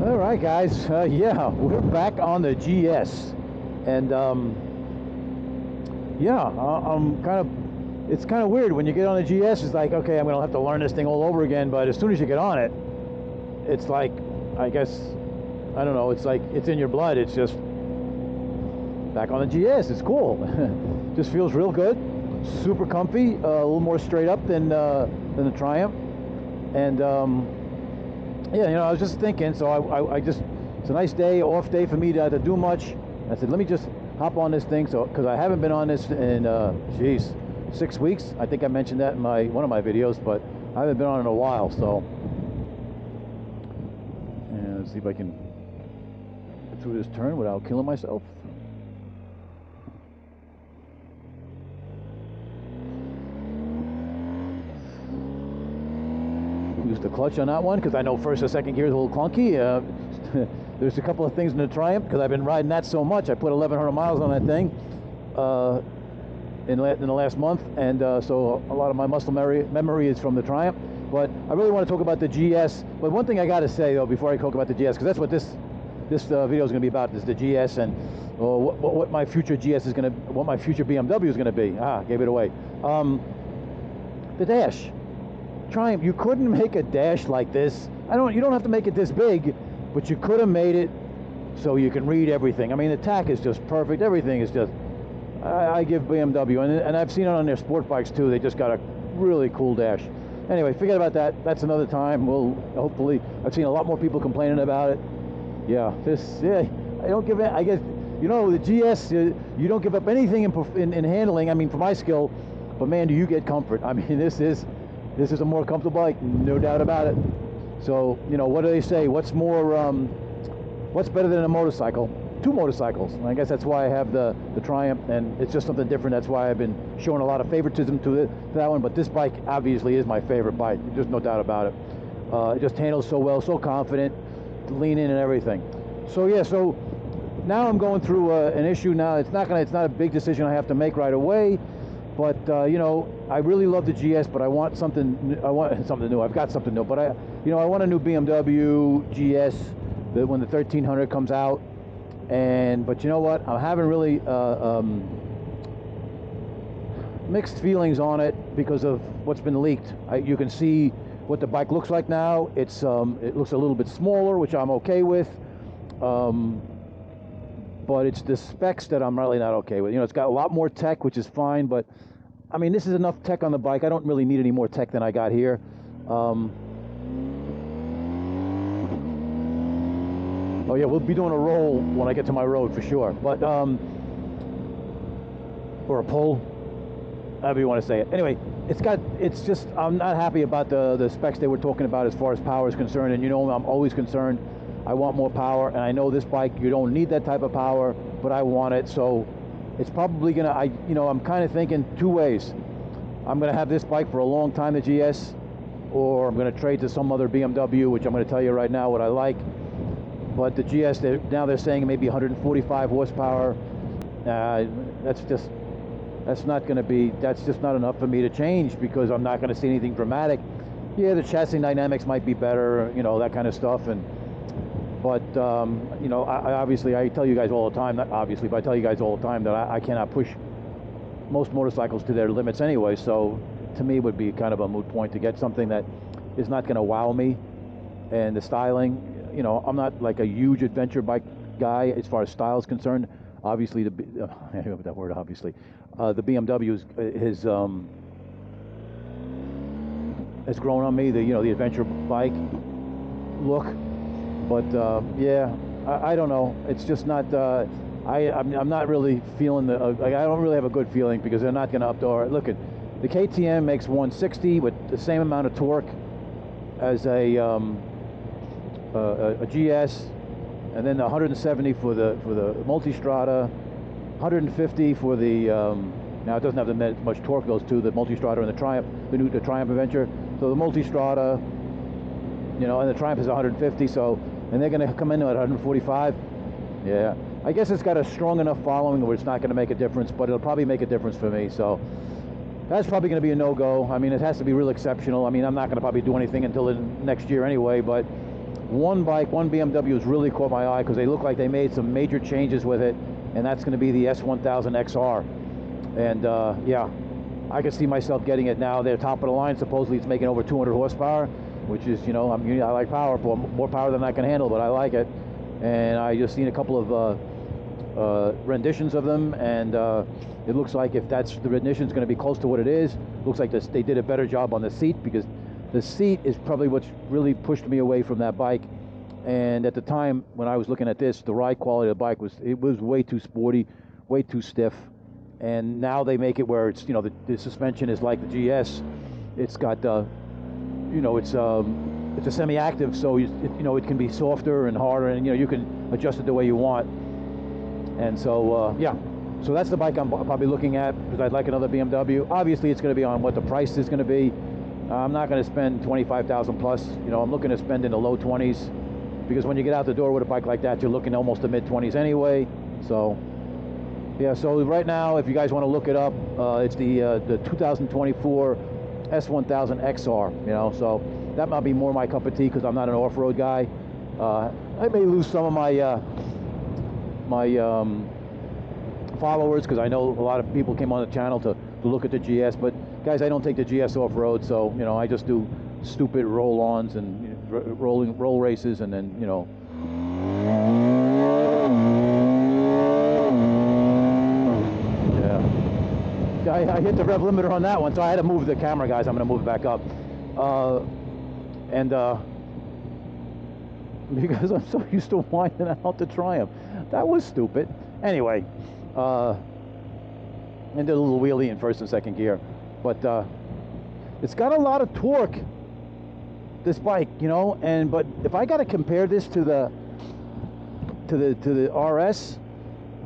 All right, guys. Yeah, we're back on the GS, and yeah, I'm kind of. It's kind of weird when you get on the GS. It's like, okay, I'm gonna have to learn this thing all over again. But as soon as you get on it, it's like, I guess, I don't know. It's like it's in your blood. It's just back on the GS. It's cool. Just feels real good. Super comfy. A little more straight up than the Triumph, and. Yeah, you know, I was just thinking, so I just, it's a nice day, off day for me to do much. I said, let me just hop on this thing, so, because I haven't been on this in, geez, 6 weeks. I think I mentioned that in one of my videos, but I haven't been on it in a while, so. And let's see if I can get through this turn without killing myself. Use the clutch on that one because I know first or second gear is a little clunky. There's a couple of things in the Triumph because I've been riding that so much. I put 1,100 miles on that thing in the last month, and so a lot of my muscle memory is from the Triumph. But I really want to talk about the GS. But one thing I got to say though before I talk about the GS, because that's what this video is going to be about, is the GS and what my future GS is going to, what my future BMW is going to be. Gave it away. The dash. Triumph, you couldn't make a dash like this. You don't have to make it this big, but you could have made it so you can read everything. I mean, the tack is just perfect. Everything is just, I give BMW, and I've seen it on their sport bikes too. They just got a really cool dash. Anyway, forget about that. That's another time. We'll hopefully, I've seen a lot more people complaining about it. Yeah, I don't give it, I guess, you know, the GS, you don't give up anything in handling. I mean, for my skill, but man, do you get comfort. I mean, this is a more comfortable bike, no doubt about it. So, you know, what do they say? What's better than a motorcycle? Two motorcycles. And I guess that's why I have the Triumph, and it's just something different. That's why I've been showing a lot of favoritism to that one. But this bike obviously is my favorite bike. There's no doubt about it. It just handles so well, so confident, to lean in and everything. So yeah, so now I'm going through an issue now. It's not a big decision I have to make right away. But you know, I really love the GS, but I want something new. I've got something new, but I want a new BMW GS when the 1300 comes out. But you know what? I'm having really mixed feelings on it because of what's been leaked. You can see what the bike looks like now. It looks a little bit smaller, which I'm okay with. But it's the specs that I'm really not okay with. You know, it's got a lot more tech, which is fine, but I mean, this is enough tech on the bike. I don't really need any more tech than I got here. Oh yeah, we'll be doing a roll when I get to my road for sure. But or a pull, however you want to say it. Anyway, it's just, I'm not happy about the specs they were talking about as far as power is concerned. And you know, I'm always concerned. I want more power, and I know this bike, you don't need that type of power, but I want it. So it's probably gonna, I'm kind of thinking two ways. I'm gonna have this bike for a long time, the GS, or I'm gonna trade to some other BMW, which I'm gonna tell you right now what I like. But the GS, now they're saying maybe 145 horsepower. That's just not enough for me to change, because I'm not gonna see anything dramatic. Yeah, the chassis dynamics might be better, you know, that kind of stuff. But you know, I tell you guys all the time, not obviously, but I tell you guys all the time that I cannot push most motorcycles to their limits anyway. So to me, it would be kind of a moot point to get something that is not going to wow me. And the styling, you know, I'm not like a huge adventure bike guy as far as style is concerned. Obviously, I hate that word. Obviously, the BMW has grown on me. The adventure bike look. But yeah, I don't know. It's just not. I'm not really feeling I don't really have a good feeling, because they're not going to updoor. Look at the KTM makes 160 with the same amount of torque as a GS, and then 170 for the Multistrada, 150 for the. Now it doesn't have as much torque, those two, the Multistrada and the Triumph, the Triumph Adventure. So the Multistrada, you know, and the Triumph is 150. So. And they're going to come in at 145. Yeah, I guess it's got a strong enough following where it's not going to make a difference, but it'll probably make a difference for me. So that's probably going to be a no-go. I mean, it has to be real exceptional. I mean, I'm not going to probably do anything until next year anyway. But one BMW has really caught my eye because they look like they made some major changes with it, and that's going to be the S1000XR. And yeah, I can see myself getting it now. They're top of the line. Supposedly it's making over 200 horsepower, which is, you know, I like power, more power than I can handle, but I like it. And I just seen a couple of renditions of them, and it looks like if that's the rendition, is going to be close to what it is. Looks like they did a better job on the seat, because the seat is probably what's really pushed me away from that bike. And at the time when I was looking at this, the ride quality of the bike was way too sporty, way too stiff. And now they make it where it's, you know, the suspension is like the GS. It's got you know, it's a semi-active, so you know, it can be softer and harder, and you know, you can adjust it the way you want. And so yeah, so that's the bike I'm probably looking at, because I'd like another BMW. Obviously it's going to be on what the price is going to be. I'm not going to spend 25,000 plus. You know, I'm looking to spend in the low 20s, because when you get out the door with a bike like that, you're looking almost the mid 20s anyway. So yeah, so right now, if you guys want to look it up, it's the 2024 S1000XR, you know, so that might be more my cup of tea, because I'm not an off-road guy. I may lose some of my followers, because I know a lot of people came on the channel to look at the GS, but guys, I don't take the GS off-road, so, you know, I just do stupid roll-ons and, you know, roll races, and then, you know, I hit the rev limiter on that one, so I had to move the camera, guys. I'm going to move it back up. Because I'm so used to winding out the Triumph. That was stupid. Anyway, and did a little wheelie in first and second gear. But it's got a lot of torque, this bike, you know. But if I got to compare this to the RS,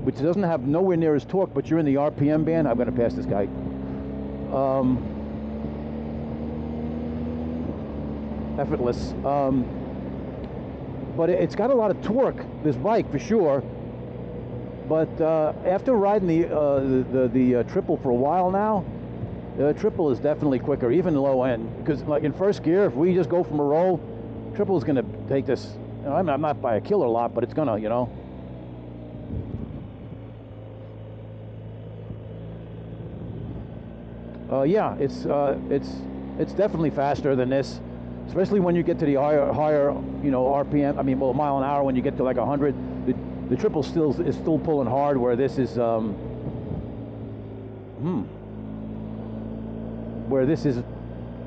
which doesn't have nowhere near as torque, but you're in the RPM band. I'm going to pass this guy. Effortless. But it's got a lot of torque, this bike, for sure. But after riding the triple for a while now, the triple is definitely quicker, even low end. Because like in first gear, if we just go from a roll, triple is going to take this. You know, I'm not by a killer lot, but it's going to, you know. Yeah, it's definitely faster than this, especially when you get to the higher, you know, RPM. I mean, well, mile an hour. When you get to like 100, the triple is still pulling hard. Where this is, where this is,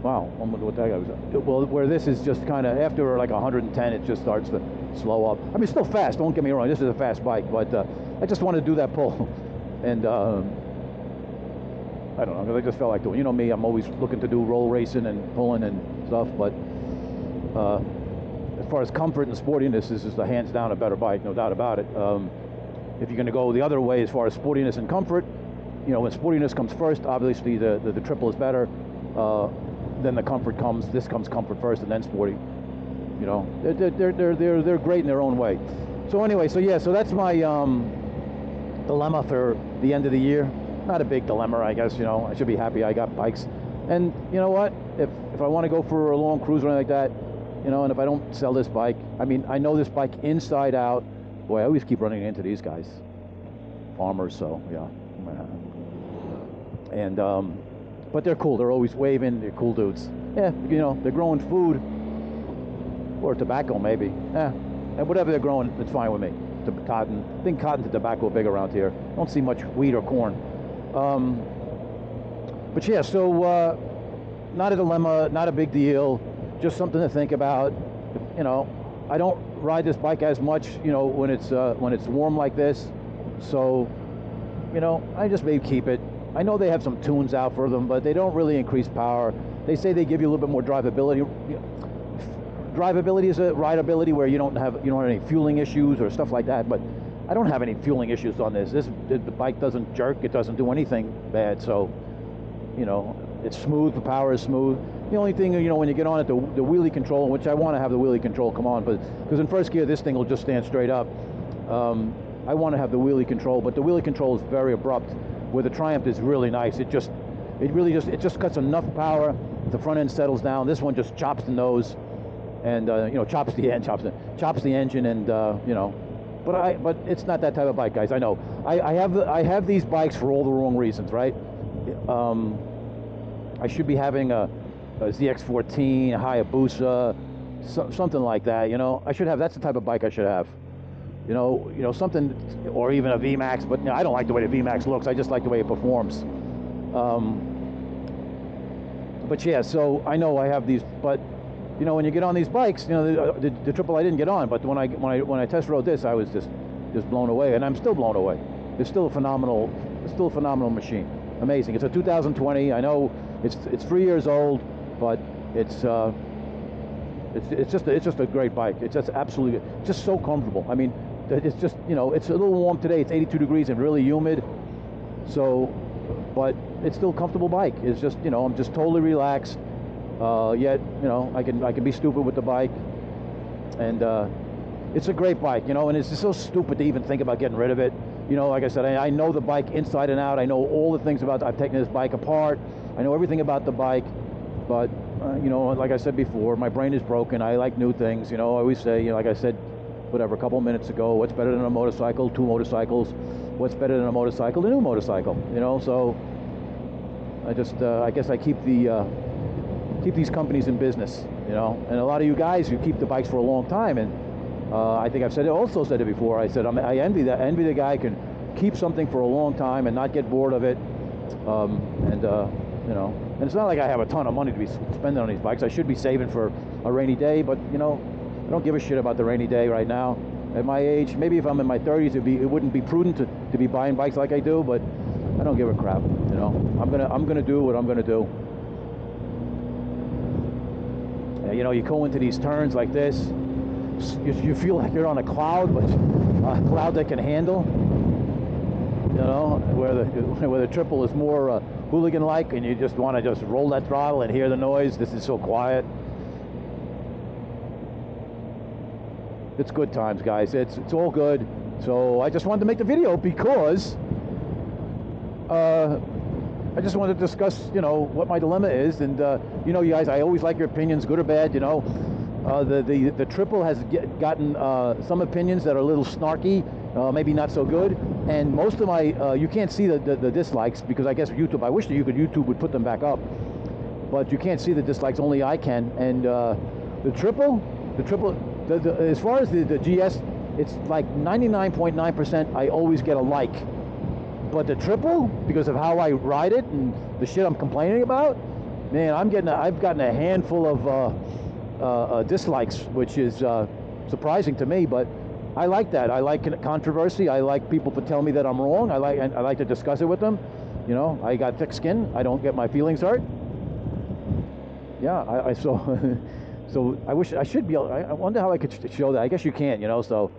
wow, I wonder what that guy was. Well, where this is just kind of after like 110, it just starts to slow up. I mean, still fast. Don't get me wrong. This is a fast bike, but I just wanted to do that pull, and. I don't know, because I just felt like doing, you know me, I'm always looking to do roll racing and pulling and stuff, but as far as comfort and sportiness, this is the hands down a better bike, no doubt about it. If you're going to go the other way as far as sportiness and comfort, you know, when sportiness comes first, obviously the triple is better, then the comfort comes, this comes comfort first and then sporty. You know, they're great in their own way. So anyway, so yeah, so that's my dilemma for the end of the year. Not a big dilemma, I guess, you know. I should be happy I got bikes. And you know what? If I want to go for a long cruise or anything like that, you know, and if I don't sell this bike, I mean, I know this bike inside out. Boy, I always keep running into these guys. Farmers, so, yeah. And, but they're cool. They're always waving. They're cool dudes. Yeah, you know, they're growing food. Or tobacco, maybe. Yeah. And whatever they're growing, it's fine with me. Cotton. I think cotton to tobacco are big around here. Don't see much wheat or corn. But yeah, so not a dilemma, not a big deal, just something to think about. You know, I don't ride this bike as much, you know, when it's warm like this. So, you know, I just may keep it. I know they have some tunes out for them, but they don't really increase power. They say they give you a little bit more drivability. Drivability is a rideability where you don't have any fueling issues or stuff like that, but I don't have any fueling issues on this. The bike doesn't jerk, it doesn't do anything bad, so, you know, it's smooth, the power is smooth. The only thing, you know, when you get on it, the wheelie control, which I want to have the wheelie control come on, but because in first gear this thing will just stand straight up. I want to have the wheelie control, but the wheelie control is very abrupt, where the Triumph is really nice. It just cuts enough power, the front end settles down. This one just chops the nose. and you know, chops the engine, and you know, but it's not that type of bike, guys. I know. I have these bikes for all the wrong reasons, right? I should be having a ZX14, a Hayabusa, something like that. You know, I should have. That's the type of bike I should have. You know, something, or even a VMAX. But you know, I don't like the way the VMAX looks. I just like the way it performs. But yeah, so I know I have these, but you know, when you get on these bikes, you know, the triple I didn't get on, but when I test rode this, I was just blown away, and I'm still blown away. It's still a phenomenal machine. Amazing. It's a 2020. I know it's 3 years old, but it's just a great bike. It's just absolutely, just so comfortable. I mean, it's just, you know, it's a little warm today. It's 82 degrees and really humid. So, but it's still a comfortable bike. It's just, you know, I'm just totally relaxed. Yet, you know, I can be stupid with the bike, and it's a great bike, you know. And it's just so stupid to even think about getting rid of it. You know, like I said, I know the bike inside and out. I know all the things about it. I've taken this bike apart. I know everything about the bike, but you know, like I said before, my brain is broken. I like new things. You know, I always say, you know, like I said, whatever, a couple of minutes ago, what's better than a motorcycle? 2 motorcycles. What's better than a motorcycle? A new motorcycle. You know, so I just, I guess I keep these companies in business, you know. And a lot of you guys, you keep the bikes for a long time, and I think I've also said it before. I said I envy the guy who can keep something for a long time and not get bored of it. You know, and it's not like I have a ton of money to be spending on these bikes. I should be saving for a rainy day, but you know, I don't give a shit about the rainy day right now. At my age, maybe if I'm in my 30s, it wouldn't be prudent to be buying bikes like I do, but I don't give a crap. You know, I'm gonna do what I'm gonna do. You know, you go into these turns like this, you feel like you're on a cloud, but a cloud that can handle. You know, where the triple is more hooligan-like, and you just want to just roll that throttle and hear the noise. This is so quiet. It's good times, guys. It's all good. So I just wanted to make the video because I just wanted to discuss, you know, what my dilemma is, and you know, you guys, I always like your opinions, good or bad. You know, the triple has gotten some opinions that are a little snarky, maybe not so good, and most of my you can't see the dislikes, because I guess YouTube, I wish that YouTube would put them back up, but you can't see the dislikes, only I can. And the triple, as far as the GS, it's like 99.9% I always get a like. But the triple, because of how I ride it and the shit I'm complaining about, man, I've gotten a handful of dislikes, which is surprising to me. But I like that. I like controversy. I like people to tell me that I'm wrong. I like to discuss it with them. You know, I got thick skin. I don't get my feelings hurt. Yeah, so I wish I should be able. I wonder how I could show that. I guess you can't. You know, so.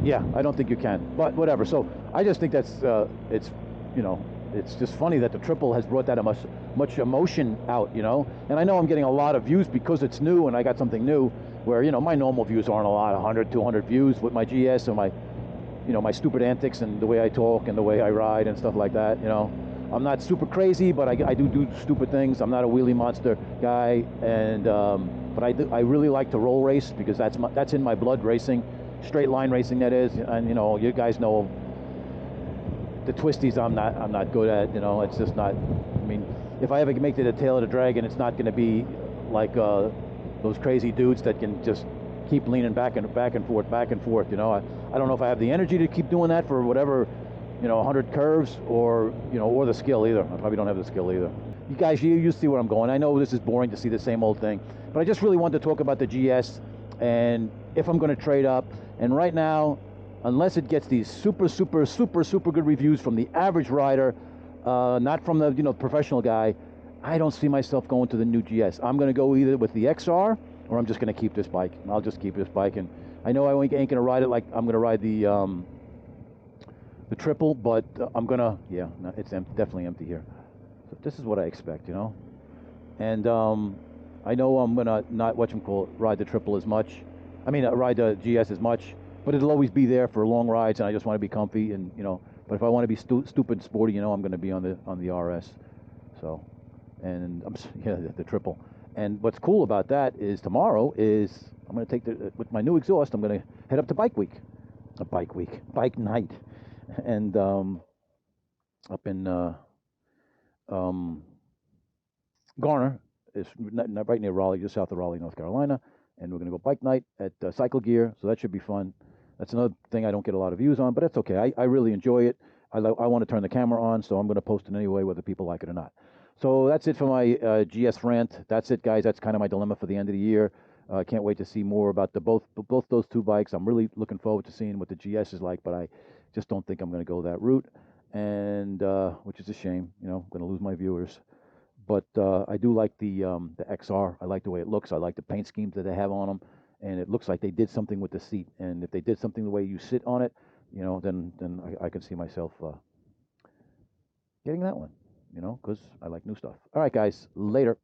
Yeah, I don't think you can, but whatever. So I just think that's it's, you know, it's just funny that the triple has brought that much emotion out, you know. And I know I'm getting a lot of views because it's new and I got something new, where, you know, my normal views aren't a lot, 100, 200 views with my GS and my, you know, my stupid antics and the way I talk and the way I ride and stuff like that. You know, I'm not super crazy, but I do stupid things. I'm not a wheelie monster guy, and but I really like to roll race, because that's in my blood, racing. Straight line racing, that is. And you know, you guys know the twisties I'm not good at. You know, it's just not. I mean, if I ever make it the tail of the dragon, it's not going to be like those crazy dudes that can just keep leaning back and forth. You know, I don't know if I have the energy to keep doing that for whatever, you know, 100 curves, or, you know, or the skill either. I probably don't have the skill either. You guys, you see where I'm going. I know this is boring to see the same old thing, but I just really wanted to talk about the GS and if I'm going to trade up. And right now, unless it gets these super good reviews from the average rider, not from the, you know, professional guy, I don't see myself going to the new GS. I'm going to go either with the XR, or I'm just going to keep this bike. I'll just keep this bike, and I know I ain't going to ride it like I'm going to ride the triple, but I'm going to, yeah, no, it's definitely empty here. So this is what I expect, you know. And I know I'm going to not, ride the triple as much. I mean, ride the GS as much, but it'll always be there for long rides, and I just want to be comfy, and, you know, but if I want to be stupid and sporty, you know, I'm going to be on the RS. So, and yeah, the triple. And what's cool about that is tomorrow is I'm going to take with my new exhaust. I'm going to head up to Bike Night, and up in Garner is right near Raleigh, just south of Raleigh, North Carolina. And we're going to go bike night at Cycle Gear, so that should be fun. That's another thing I don't get a lot of views on, but that's okay. I really enjoy it. I want to turn the camera on, so I'm going to post it anyway, whether people like it or not. So that's it for my GS rant. That's it, guys. That's kind of my dilemma for the end of the year. I can't wait to see more about both those two bikes. I'm really looking forward to seeing what the GS is like, but I just don't think I'm going to go that route, and which is a shame. You know, I'm going to lose my viewers. But I do like the XR. I like the way it looks. I like the paint schemes that they have on them, and it looks like they did something with the seat. And if they did something the way you sit on it, you know, then I can see myself getting that one, you know, because I like new stuff. All right, guys, later.